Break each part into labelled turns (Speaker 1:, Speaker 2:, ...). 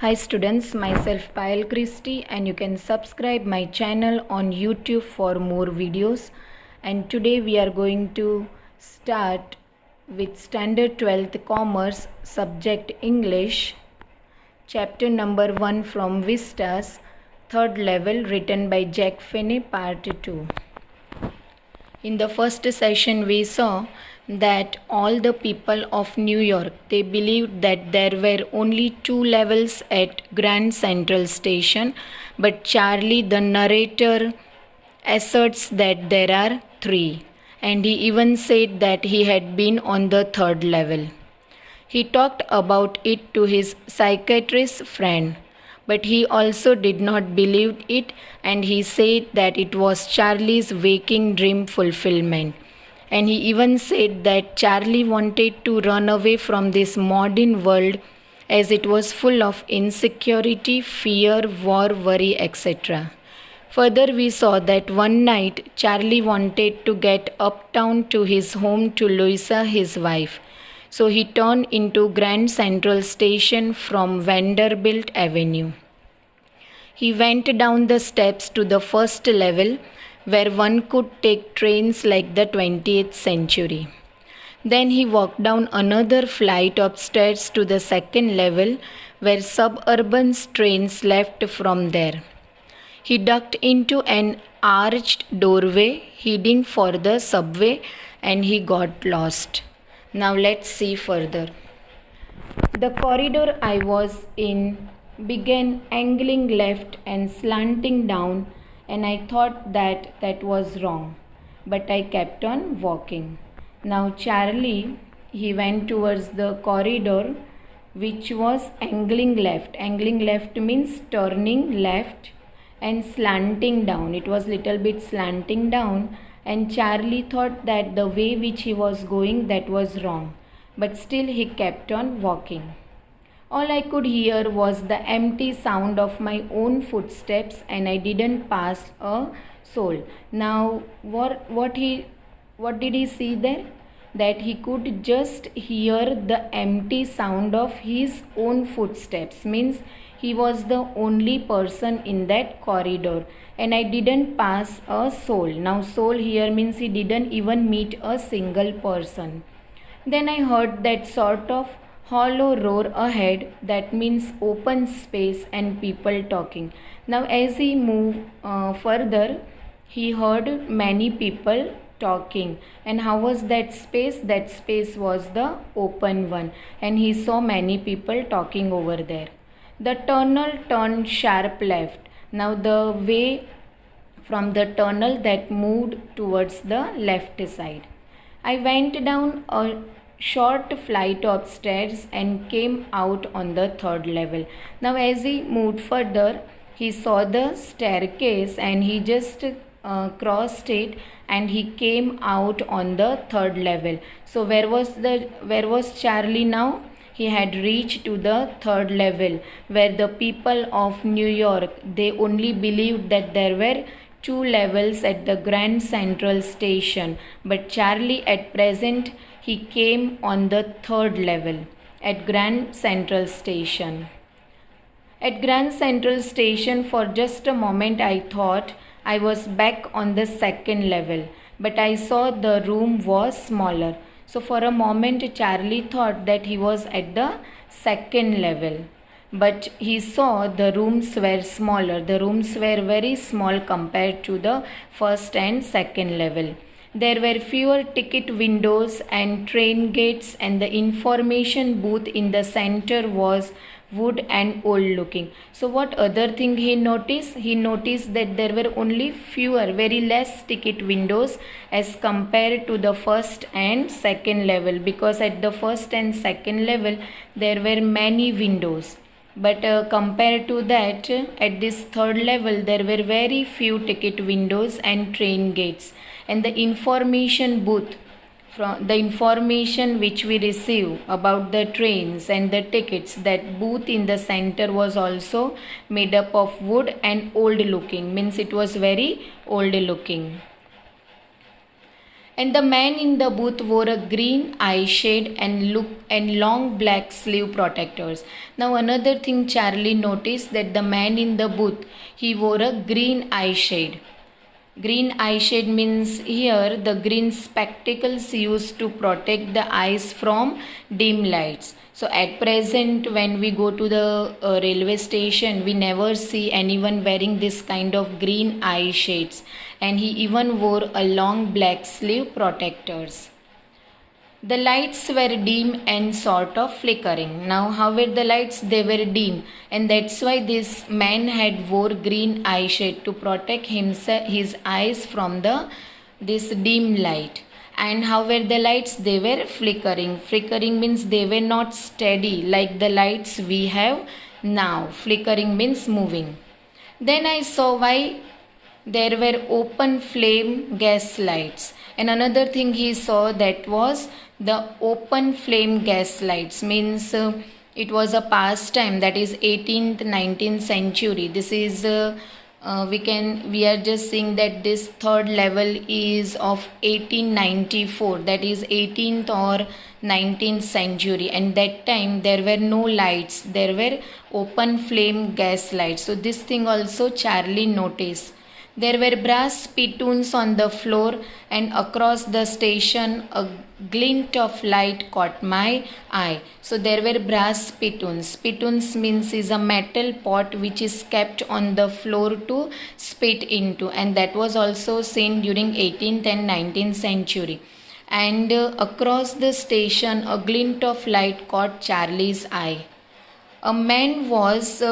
Speaker 1: Hi students, myself Payal Christie and you can subscribe my channel on YouTube for more videos. And today we are going to start with Standard 12th Commerce subject English, chapter number 1 from Vistas, third level, written by Jack Finney, part 2. In the first session we saw that all the people of New York, they believed that there were only 2 levels at Grand Central Station, but Charlie the narrator asserts that there are 3, and he even said that he had been on the 3rd level. He talked about it to his psychiatrist friend, but he also did not believe it, and he said that it was Charlie's waking dream fulfillment. And he even said that Charlie wanted to run away from this modern world as it was full of insecurity, fear, war, worry, etc. Further, we saw that one night Charlie wanted to get uptown to his home to Louisa, his wife. So he turned into Grand Central Station from Vanderbilt Avenue. He went down the steps to the first level where one could take trains like the 20th century. Then he walked down another flight upstairs to the second level where suburban trains left from there. He ducked into an arched doorway heading for the subway and he got lost. Now let's see further. The corridor I was in began angling left and slanting down, and I thought that was wrong, but I kept on walking. Now Charlie, he went towards the corridor which was angling left. Angling left means turning left and slanting down. It was little bit slanting down, and Charlie thought that the way which he was going, that was wrong, but still he kept on walking. All I could hear was the empty sound of my own footsteps, and I didn't pass a soul. Now what did he see there? That he could just hear the empty sound of his own footsteps, means he was the only person in that corridor, and I didn't pass a soul. Now soul here means he didn't even meet a single person. Then I heard that sort of hollow roar ahead, that means open space and people talking. Now as he moved further, he heard many people talking. And how was that space? That space was the open one, and he saw many people talking over there. The tunnel turned sharp left. Now the way from the tunnel that moved towards the left side. I went down a short flight upstairs and came out on the 3rd level. Now as he moved further, he saw the staircase and he just crossed it and he came out on the 3rd level. So where was Charlie now? He had reached to the 3rd level where the people of New York, they only believed that there were 2 levels at the Grand Central Station, but Charlie at present, he came on the 3rd level at Grand Central Station. At Grand Central Station, for just a moment I thought I was back on the 2nd level, but I saw the room was smaller. So for a moment Charlie thought that he was at the 2nd level, but he saw the rooms were smaller. The rooms were very small compared to the 1st and 2nd level. There were fewer ticket windows and train gates, and the information booth in the center was wood and old looking. So what other thing he noticed? He noticed that there were only fewer, very less ticket windows as compared to the 1st and 2nd level, because at the 1st and 2nd level there were many windows. But compared to that, at this 3rd level, there were very few ticket windows and train gates. And the information booth, from the information which we receive about the trains and the tickets, that booth in the center was also made up of wood and old looking, means it was very old looking. And the man in the booth wore a green eye shade and long black sleeve protectors. Now another thing Charlie noticed, that the man in the booth, he wore a green eye shade. Green eye shade means here the green spectacles used to protect the eyes from dim lights. So at present when we go to the railway station, we never see anyone wearing this kind of green eye shades, and he even wore a long black sleeve protectors. The lights were dim and sort of flickering. Now how were the lights? They were dim, and that's why this man had wore green eye shade to protect his eyes from this dim light. And how were the lights? They were flickering. Flickering means they were not steady like the lights we have now. Flickering means moving. Then I saw why there were open flame gas lights. And another thing he saw, that was the open flame gas lights, means it was a pastime, that is 18th 19th century. This is we are just seeing that this third level is of 1894, that is 18th or 19th century, and that time there were no lights, there were open flame gas lights. So this thing also Charlie noticed. There were brass spittoons on the floor, and across the station a glint of light caught my eye. So there were brass spittoons. Spittoons means is a metal pot which is kept on the floor to spit into, and that was also seen during 18th and 19th century. And across the station a glint of light caught Charlie's eye. A man was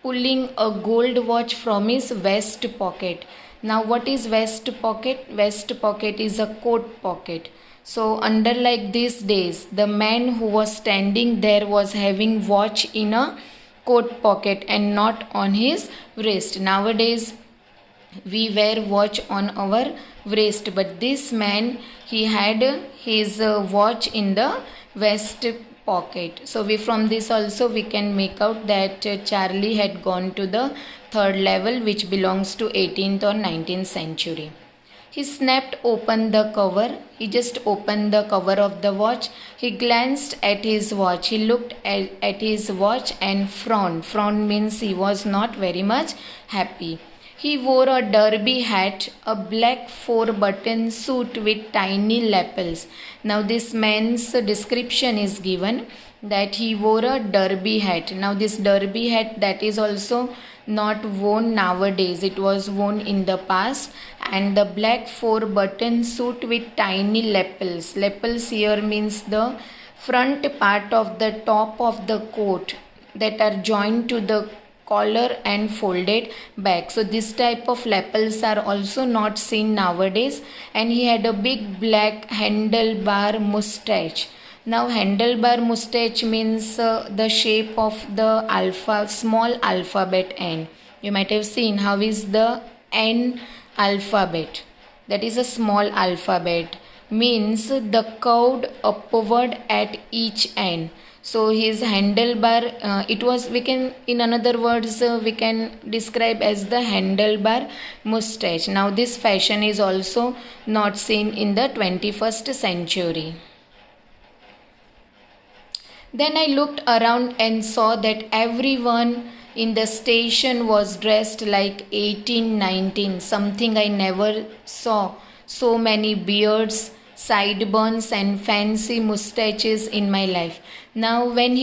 Speaker 1: pulling a gold watch from his vest pocket. Now what is vest pocket? Vest pocket is a coat pocket. So unlike these days, the man who was standing there was having watch in a coat pocket and not on his wrist. Nowadays we wear watch on our wrist, but this man, he had his watch in the vest pocket. So from this also we can make out that Charlie had gone to the third level, which belongs to 18th or 19th century. He snapped open the cover. He just opened the cover of the watch. He glanced at his watch. He looked at his watch and frowned. Frown means he was not very much happy. He wore a derby hat, a black 4-button suit with tiny lapels. Now this man's description is given that he wore a derby hat. Now this derby hat, that is also not worn nowadays. It was worn in the past. And the black 4-button suit with tiny lapels. Lapels here means the front part of the top of the coat that are joined to the collar and folded back. So this type of lapels are also not seen nowadays. And he had a big black handlebar mustache. Now handlebar mustache means the shape of the small alphabet N. You might have seen how is the N alphabet. That is a small alphabet. Means the curved upward at each end. So his handlebar, it was, we can, in another words, we can describe as the handlebar mustache. Now this fashion is also not seen in the 21st century. Then I looked around and saw that everyone in the station was dressed like 1819, something I never saw. So many beards, sideburns and fancy mustaches in my life. Now when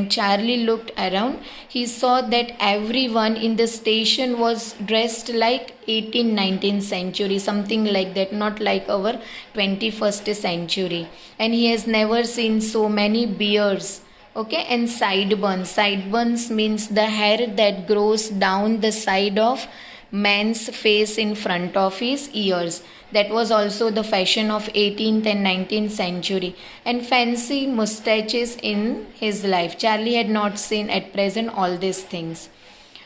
Speaker 1: Charlie looked around, he saw that everyone in the station was dressed like 18th-19th century, something like that, not like our 21st century. And he has never seen so many beards. Okay, and sideburns. Sideburns means the hair that grows down the side of man's face in front of his ears. That was also the fashion of 18th and 19th century. And fancy mustaches in his life. Charlie had not seen at present all these things.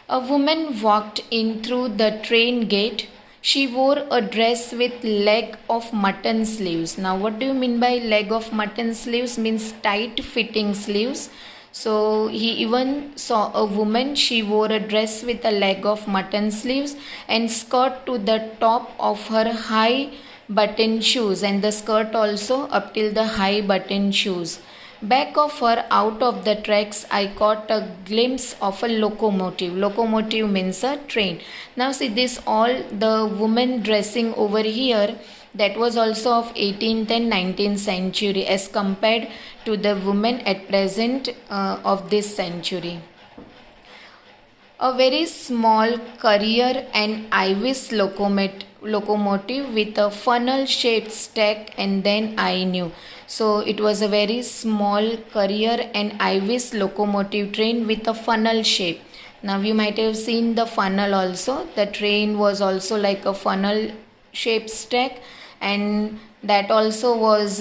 Speaker 1: A woman walked in through the train gate. She wore a dress with leg of mutton sleeves. Now what do you mean by leg of mutton sleeves? Means tight fitting sleeves. So he even saw a woman, she wore a dress with a leg of mutton sleeves and skirt to the top of her high button shoes, and the skirt also up till the high button shoes. Back of her, out of the tracks, I caught a glimpse of a locomotive. Locomotive means a train. Now see this, all the women dressing over here, that was also of 18th and 19th century as compared to the women at present of this century. A very small Courier and Ivis locomotive with a funnel shaped stack, and then I knew. So it was a very small Courier and Ivis locomotive train with a funnel shape. Now you might have seen the funnel also. The train was also like a funnel shaped stack, and that also was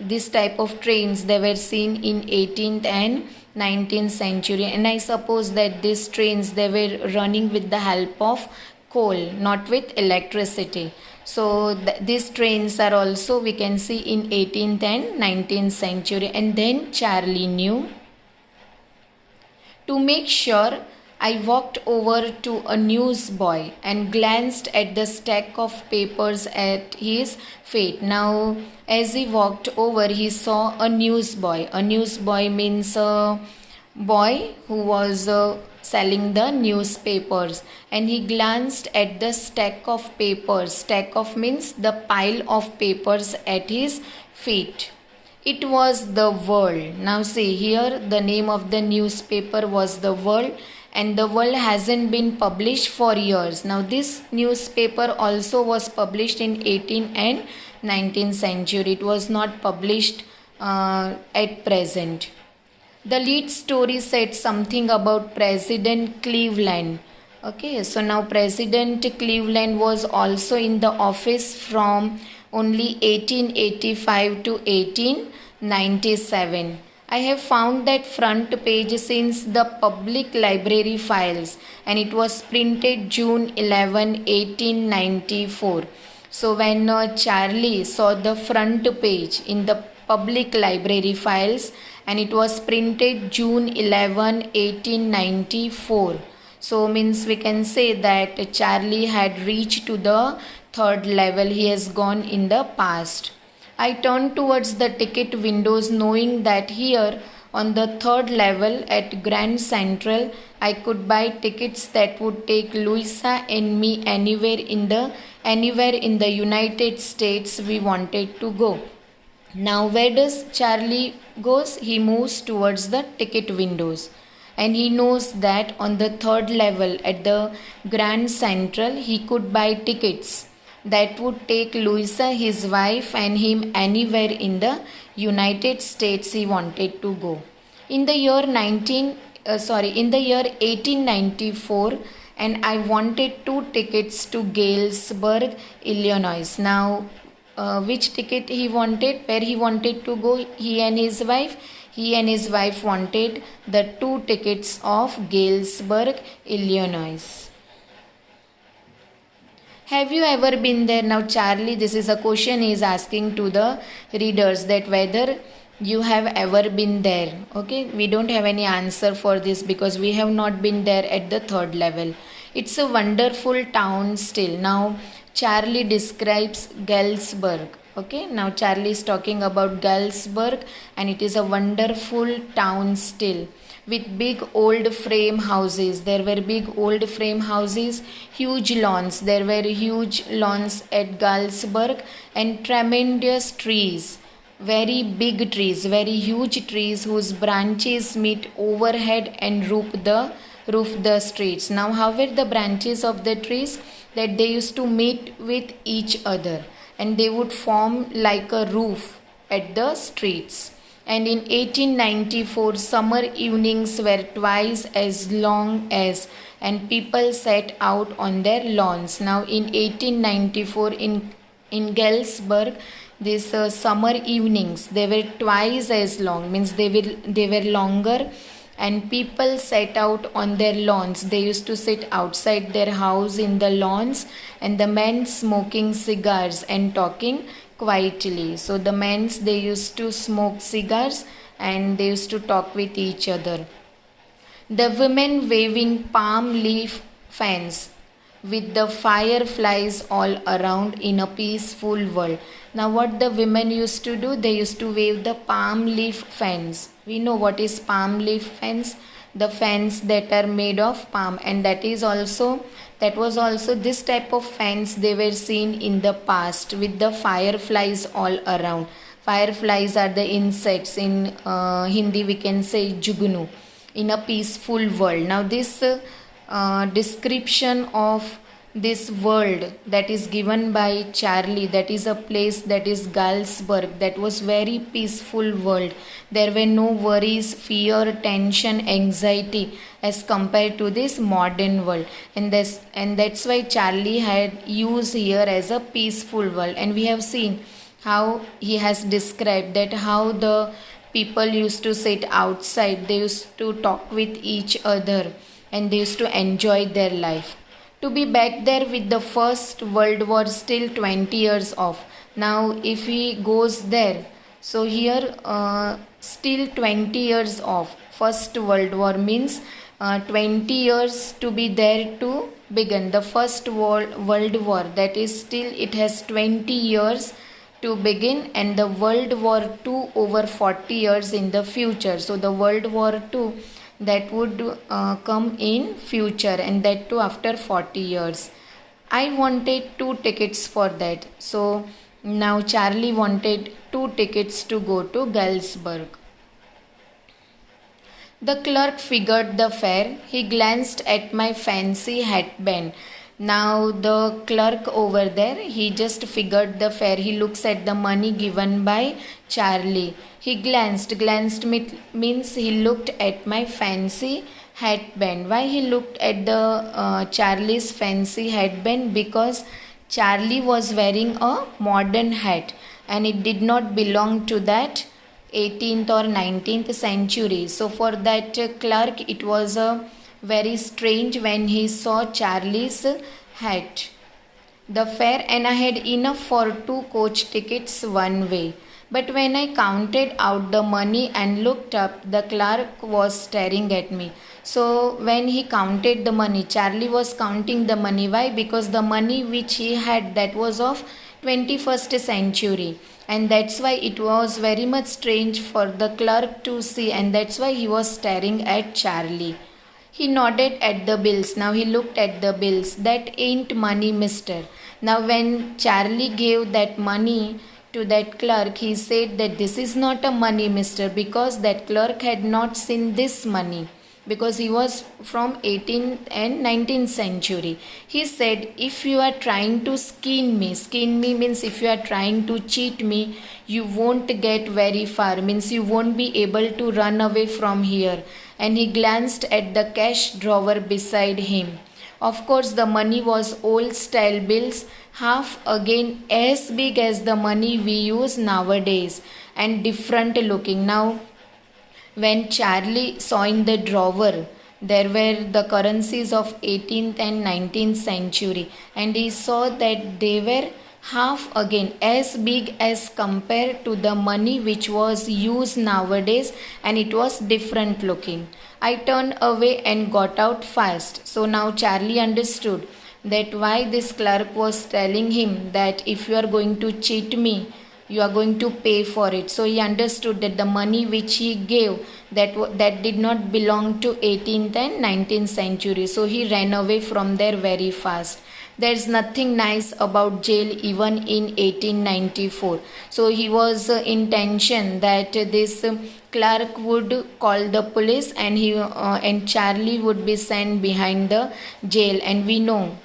Speaker 1: this type of trains they were seen in 18th and 19th century. And I suppose that these trains, they were running with the help of coal, not with electricity. So these trains are also, we can see, in 18th and 19th century. And then Charlie knew. To make sure, I walked over to a newsboy and glanced at the stack of papers at his feet. Now, as he walked over, he saw a newsboy. A newsboy means a boy who was selling the newspapers, and he glanced at the stack of papers. Stack of means the pile of papers at his feet. It was The World. Now see here, the name of the newspaper was The World, and The World hasn't been published for years. Now this newspaper also was published in 18th and 19th century. It was not published at present. The lead story said something about President Cleveland. Okay, so now President Cleveland was also in the office from only 1885 to 1897. I have found that front page since the public library files, and it was printed June 11, 1894. So when Charlie saw the front page in the public library files, and it was printed June 11, 1894. So means we can say that Charlie had reached to the third level. He has gone in the past. I turned towards the ticket windows, knowing that here on the third level at Grand Central, I could buy tickets that would take Louisa and me anywhere in the United States we wanted to go. Now where does Charlie goes? He moves towards the ticket windows, and he knows that on the third level at the Grand Central he could buy tickets that would take Louisa, his wife, and him anywhere in the United States he wanted to go. In the year 1894, and I wanted 2 tickets to Galesburg, Illinois. Now which ticket he wanted, where he wanted to go, he and his wife wanted the 2 tickets of Galesburg, Illinois. Have you ever been there? Now Charlie, this is a question he is asking to the readers, that whether you have ever been there. Okay, we don't have any answer for this because we have not been there at the third level. It's a wonderful town still. Now Charlie describes Galesburg. Okay, now Charlie is talking about Galesburg, and it is a wonderful town still with big old frame houses. There were big old frame houses, huge lawns. There were huge lawns at Galesburg, and tremendous trees. Very big trees, very huge trees whose branches meet overhead and roof the streets. Now how were the branches of the trees? That they used to meet with each other, and they would form like a roof at the streets. And in 1894, summer evenings were twice as long as, and people sat out on their lawns. Now in 1894 in Galesburg, these summer evenings, they were twice as long, means they were longer, and people sat out on their lawns. They used to sit outside their house in the lawns, and the men smoking cigars and talking quietly. So the men, they used to smoke cigars and they used to talk with each other. The women waving palm leaf fans with the fireflies all around in a peaceful world. Now, what the women used to do? They used to wave the palm leaf fans. We know what is palm leaf fans, the fans that are made of palm, and that was also this type of fans they were seen in the past with the fireflies all around. Fireflies are the insects. In Hindi we can say jugnu, in a peaceful world. Now this description of this world that is given by Charlie, that is a place, that is Galsburg, that was very peaceful world. There were no worries, fear, tension, anxiety as compared to this modern world, and that's why Charlie had used here as a peaceful world. And we have seen how he has described that how the people used to sit outside, they used to talk with each other, and they used to enjoy their life. To be back there with the First World War still 20 years off. Now if he goes there, so here still 20 years off. First World War means 20 years to be there to begin. The First World War, that is still it has 20 years to begin, and the World War II over 40 years in the future. So the World War II that would come in future, and that too after 40 years. I wanted 2 tickets for that. So now Charlie wanted 2 tickets to go to Galsburg. The clerk figured the fare. He glanced at my fancy hatband. Now the clerk over there, he just figured the fare. He looks at the money given by Charlie. He glanced means he looked at my fancy hatband. Why he looked at the Charlie's fancy hatband? Because Charlie was wearing a modern hat, and it did not belong to that 18th or 19th century. So for that clerk, it was very strange when he saw Charlie's hat. The fare, and I had enough for 2 coach tickets one way. But when I counted out the money and looked up, the clerk was staring at me. So when he counted the money, Charlie was counting the money. Why? Because the money which he had, that was of 21st century, and that's why it was very much strange for the clerk to see, and that's why he was staring at Charlie. He nodded at the bills. Now he looked at the bills. That ain't money, mister. Now when Charlie gave that money to that clerk, he said that this is not a money, mister, because that clerk had not seen this money, because he was from 18th and 19th century. He said, if you are trying to skin me means if you are trying to cheat me, you won't get very far, means you won't be able to run away from here. And he glanced at the cash drawer beside him. Of course, the money was old style bills, half again as big as the money we use nowadays, and different looking. Now, when Charlie saw in the drawer, there were the currencies of 18th and 19th century, and he saw that they were half again as big as compared to the money which was used nowadays, and it was different looking. I turned away and got out fast. So now Charlie understood that why this clerk was telling him that if you are going to cheat me, you are going to pay for it. So he understood that the money which he gave, that did not belong to 18th and 19th century. So he ran away from there very fast. There's nothing nice about jail even in 1894. So he was in tension that this clerk would call the police, and Charlie would be sent behind the jail. And we know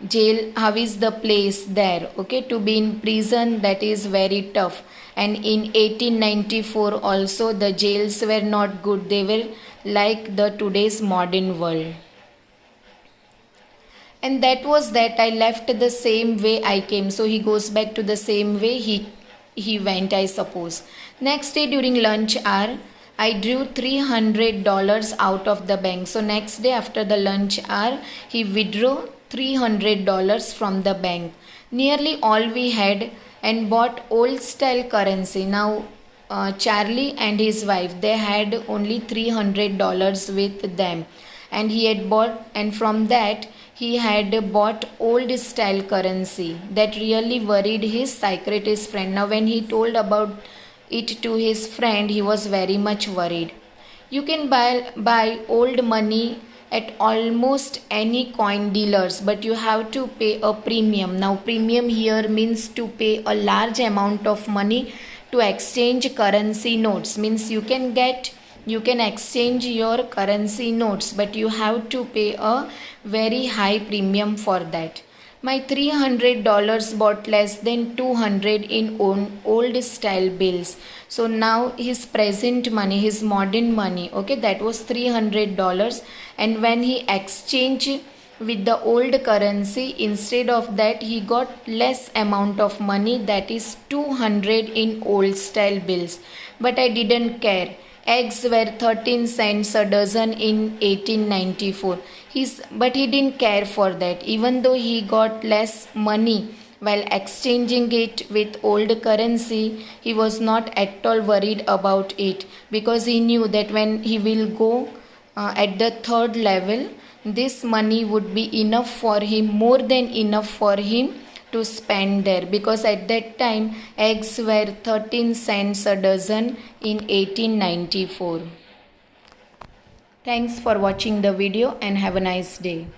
Speaker 1: jail, how is the place there, okay? To be in prison, that is very tough. And in 1894 also the jails were not good. They were like the today's modern world. And that was that. I left the same way I came. So he goes back to the same way he went, I suppose. Next day during lunch hour, I drew $300 out of the bank. So next day after the lunch hour, he withdrew $300 from the bank, nearly all we had, and bought old style currency. Now Charlie and his wife, they had only $300 with them, and he had bought, and from that he had bought old style currency. That really worried his psychiatrist friend. Now, when he told about it to his friend, he was very much worried. You can buy old money at almost any coin dealers, but you have to pay a premium. Now, premium here means to pay a large amount of money to exchange currency notes. Means you can exchange your currency notes, but you have to pay a very high premium for that. My $300 bought less than 200 in old style bills. So now his present money, his modern money, okay, that was $300. And when he exchanged with the old currency, instead of that he got less amount of money, that is 200 in old style bills. But I didn't care. Eggs were 13 cents a dozen in 1894. But he didn't care for that. Even though he got less money while exchanging it with old currency, he was not at all worried about it, because he knew that when he will go at the third level, this money would be enough for him, more than enough for him to spend there, because at that time eggs were 13 cents a dozen in 1894. Thanks for watching the video and have a nice day.